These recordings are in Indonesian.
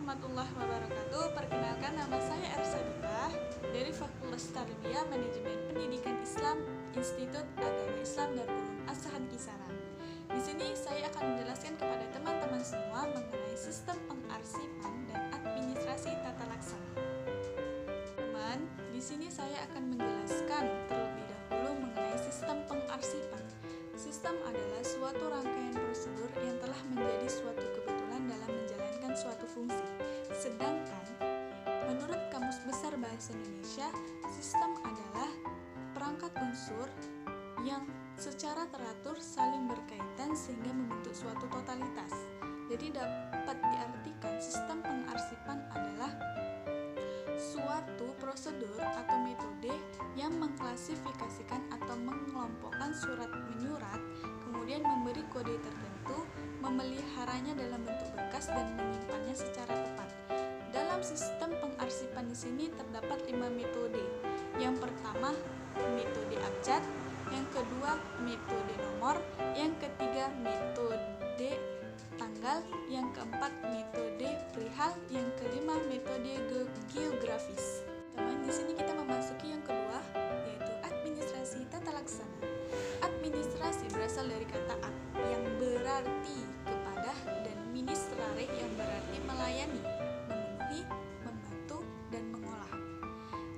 warahmatullahi wabarakatuh. Perkenalkan, nama saya Ersadifah dari Fakultas Tarbiyah Manajemen Pendidikan Islam Institut Agama Islam Darul Ulum As-Sahan Kisaran. Di sini saya akan menjelaskan kepada teman-teman semua mengenai sistem pengarsipan dan administrasi tata laksana. Teman, di sini saya akan menjelaskan terlebih dahulu mengenai sistem pengarsipan. Sistem adalah suatu rangkaian prosedur yang telah menjadi suatu kebetulan dalam menjalankan suatu fungsi. Sedangkan, menurut Kamus Besar Bahasa Indonesia, sistem adalah perangkat unsur yang secara teratur saling berkaitan sehingga membentuk suatu totalitas. Jadi dapat diartikan sistem pengarsipan adalah suatu prosedur atau metode yang mengklasifikasikan atau mengelompokkan surat menyurat, kemudian memberi kode tertentu, memeliharanya dalam bentuk berkas dan menyimpannya secara tepat. Dalam sistem pengarsipan di sini terdapat 5 metode. Yang pertama, metode abjad, yang kedua metode nomor, yang ketiga metode tanggal, yang keempat metode perihal, yang kelima metode geografis. Teman, di sini kita memasuki yang kedua, yaitu administrasi tata laksana. Administrasi berasal dari kata ad yang berarti kepada dan ministrare yang berarti melayani, memenuhi, membantu, dan mengolah.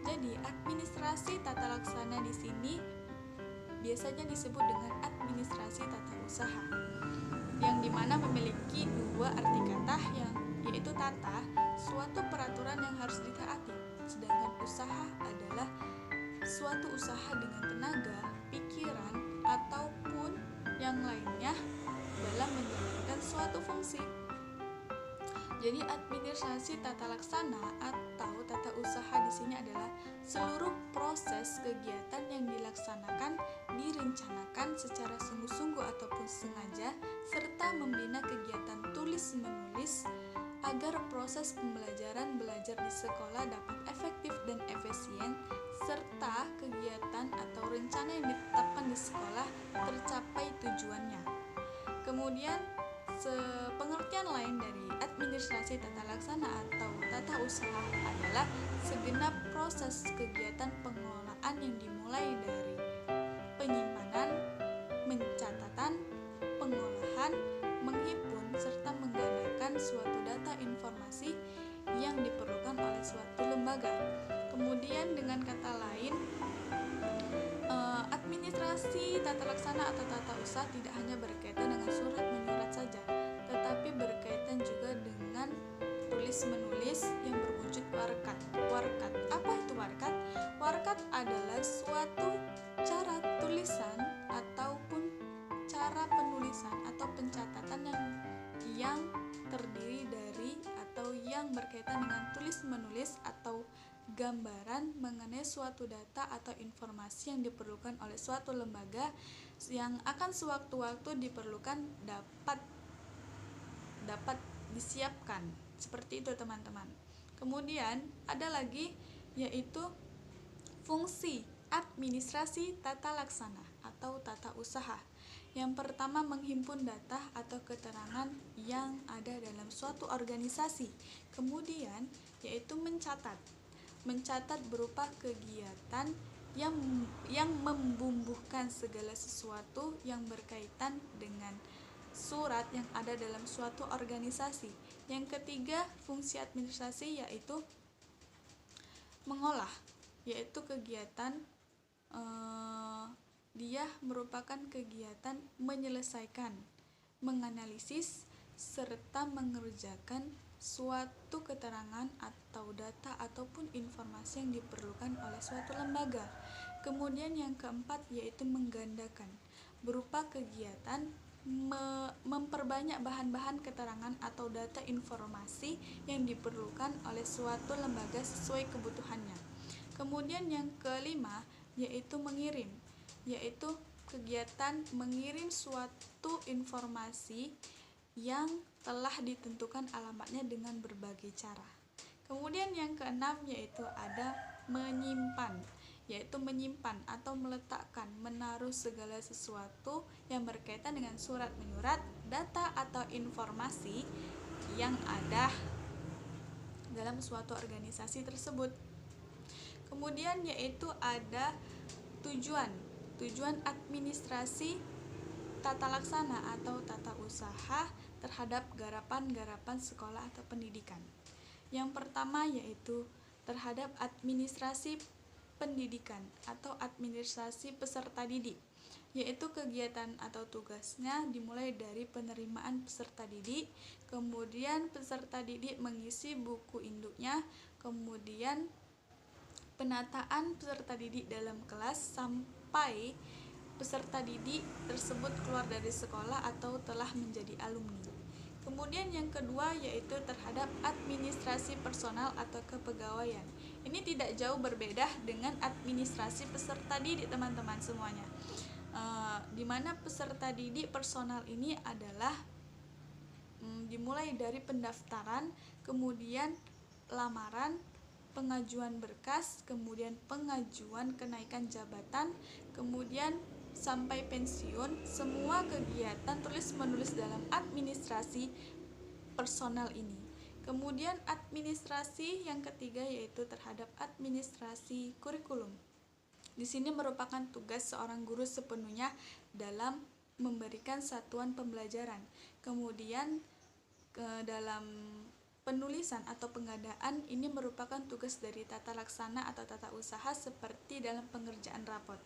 Jadi, administrasi tata laksana di sini biasanya disebut dengan administrasi tata usaha, yang dimana memiliki dua arti kata, yaitu tata, suatu peraturan yang harus ditaati, sedangkan usaha adalah suatu usaha dengan tenaga, pikiran, ataupun yang lainnya dalam menjalankan suatu fungsi. Jadi administrasi tata laksana atau tata usaha di sini adalah seluruh proses kegiatan yang dilaksanakan, direncanakan secara sungguh-sungguh ataupun sengaja, serta membina kegiatan tulis-menulis agar proses pembelajaran belajar di sekolah dapat efektif dan efisien, serta kegiatan atau rencana yang ditetapkan di sekolah tercapai tujuannya. Kemudian, pengertian lain dari administrasi tata laksana atau tata usaha adalah segenap proses kegiatan pengelolaan yang dimulai dari penyimpanan, pencatatan, pengolahan, menghimpun, serta menggunakan suatu data informasi yang diperlukan oleh suatu lembaga. Kemudian dengan kata lain, administrasi tata laksana atau tata usaha tidak hanya berkaitan dengan surat menyurat saja, tetapi berkaitan juga dengan tulis-menulis yang berwujud warkat. Warkat, apa itu warkat? Warkat adalah suatu cara tulisan ataupun cara penulisan atau pencatatan yang terdiri dari atau yang berkaitan dengan tulis-menulis atau gambaran mengenai suatu data atau informasi yang diperlukan oleh suatu lembaga yang akan sewaktu-waktu diperlukan dapat disiapkan. Seperti itu, teman-teman. Kemudian ada lagi, yaitu fungsi administrasi tata laksana atau tata usaha. Yang pertama, menghimpun data atau keterangan yang ada dalam suatu organisasi. Kemudian yaitu mencatat berupa kegiatan yang membumbuhkan segala sesuatu yang berkaitan dengan surat yang ada dalam suatu organisasi. Yang ketiga, fungsi administrasi yaitu mengolah, yaitu kegiatan dia merupakan kegiatan menyelesaikan, menganalisis, serta mengerjakan suatu keterangan atau data ataupun informasi yang diperlukan oleh suatu lembaga. Kemudian yang keempat yaitu menggandakan, berupa kegiatan memperbanyak bahan-bahan keterangan atau data informasi yang diperlukan oleh suatu lembaga sesuai kebutuhannya. Kemudian yang kelima yaitu mengirim, yaitu kegiatan mengirim suatu informasi yang telah ditentukan alamatnya dengan berbagai cara. Kemudian yang keenam yaitu ada menyimpan, yaitu menyimpan atau meletakkan, menaruh segala sesuatu yang berkaitan dengan surat menyurat, data atau informasi yang ada dalam suatu organisasi tersebut. Kemudian yaitu ada tujuan administrasi tata laksana atau tata usaha terhadap garapan-garapan sekolah atau pendidikan. Yang pertama yaitu terhadap administrasi pendidikan atau administrasi peserta didik, yaitu kegiatan atau tugasnya dimulai dari penerimaan peserta didik, kemudian peserta didik mengisi buku induknya, kemudian penataan peserta didik dalam kelas sampai peserta didik tersebut keluar dari sekolah atau telah menjadi alumni. Kemudian yang kedua yaitu terhadap administrasi personal atau kepegawaian. Ini tidak jauh berbeda dengan administrasi peserta didik teman-teman semuanya. Di mana peserta didik personal ini adalah dimulai dari pendaftaran, kemudian lamaran, pengajuan berkas, kemudian pengajuan kenaikan jabatan, kemudian sampai pensiun. Semua kegiatan tulis-menulis dalam administrasi personal ini. Kemudian administrasi yang ketiga yaitu terhadap administrasi kurikulum. Di sini merupakan tugas seorang guru sepenuhnya dalam memberikan satuan pembelajaran. Kemudian dalam penulisan atau pengadaan ini merupakan tugas dari tata laksana atau tata usaha seperti dalam pengerjaan rapot.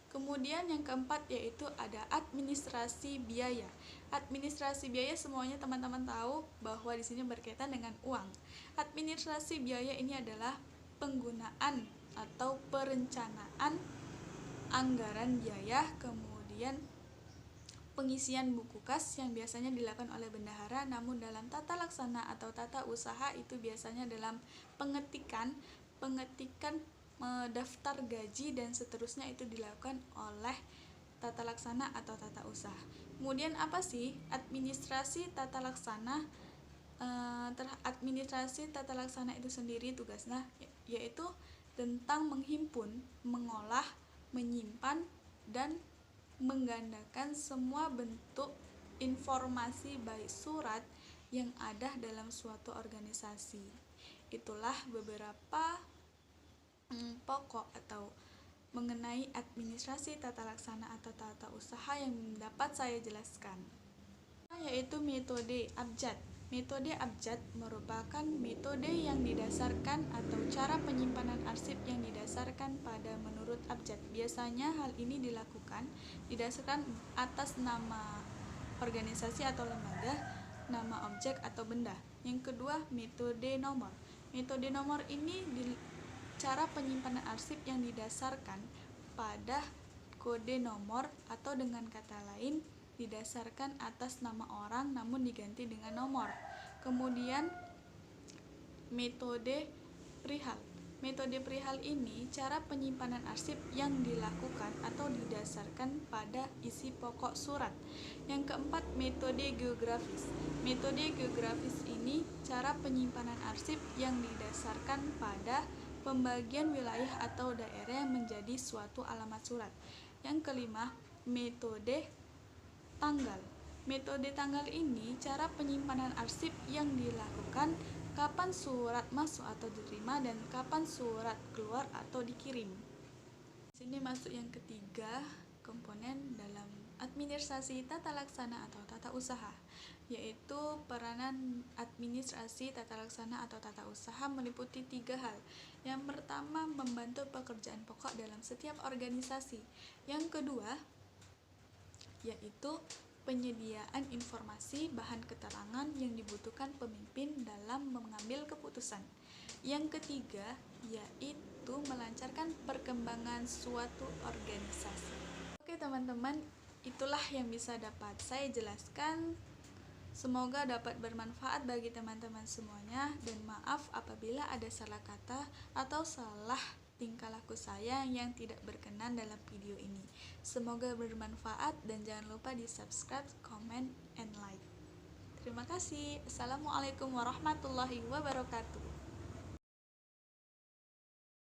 Kemudian yang keempat yaitu ada administrasi biaya. Administrasi biaya semuanya teman-teman tahu bahwa di sini berkaitan dengan uang. Administrasi biaya ini adalah penggunaan atau perencanaan anggaran biaya, kemudian pengisian buku kas yang biasanya dilakukan oleh bendahara, namun dalam tata laksana atau tata usaha itu biasanya dalam pengetikan daftar gaji dan seterusnya itu dilakukan oleh tata laksana atau tata usaha. Kemudian apa sih administrasi tata laksana? Administrasi tata laksana itu sendiri tugasnya yaitu tentang menghimpun, mengolah, menyimpan, dan menggandakan semua bentuk informasi baik surat yang ada dalam suatu organisasi. Itulah beberapa pokok atau mengenai administrasi tata laksana atau tata usaha yang dapat saya jelaskan, yaitu metode abjad. Metode abjad merupakan metode yang didasarkan atau cara penyimpanan arsip yang didasarkan pada menurut abjad. Biasanya hal ini dilakukan didasarkan atas nama organisasi atau lembaga, nama objek atau benda. Yang kedua, metode nomor. Metode nomor ini cara penyimpanan arsip yang didasarkan pada kode nomor atau dengan kata lain didasarkan atas nama orang namun diganti dengan nomor. Kemudian metode perihal. Metode perihal ini cara penyimpanan arsip yang dilakukan atau didasarkan pada isi pokok surat. Yang keempat, metode geografis. Metode geografis ini cara penyimpanan arsip yang didasarkan pada pembagian wilayah atau daerah yang menjadi suatu alamat surat. Yang kelima, metode tanggal. Metode tanggal ini cara penyimpanan arsip yang dilakukan kapan surat masuk atau diterima dan kapan surat keluar atau dikirim. Sini masuk yang ketiga komponen dalam administrasi tata laksana atau tata usaha, yaitu peranan administrasi tata laksana atau tata usaha meliputi 3 hal. Yang pertama, membantu pekerjaan pokok dalam setiap organisasi. Yang kedua, yaitu penyediaan informasi bahan keterangan yang dibutuhkan pemimpin dalam mengambil keputusan. Yang ketiga, yaitu melancarkan perkembangan suatu organisasi. Oke teman-teman, itulah yang bisa dapat saya jelaskan. Semoga dapat bermanfaat bagi teman-teman semuanya, dan maaf apabila ada salah kata atau salah tingkah laku saya yang tidak berkenan dalam video ini. Semoga bermanfaat dan jangan lupa di subscribe, comment, and like. Terima kasih. Assalamualaikum warahmatullahi wabarakatuh.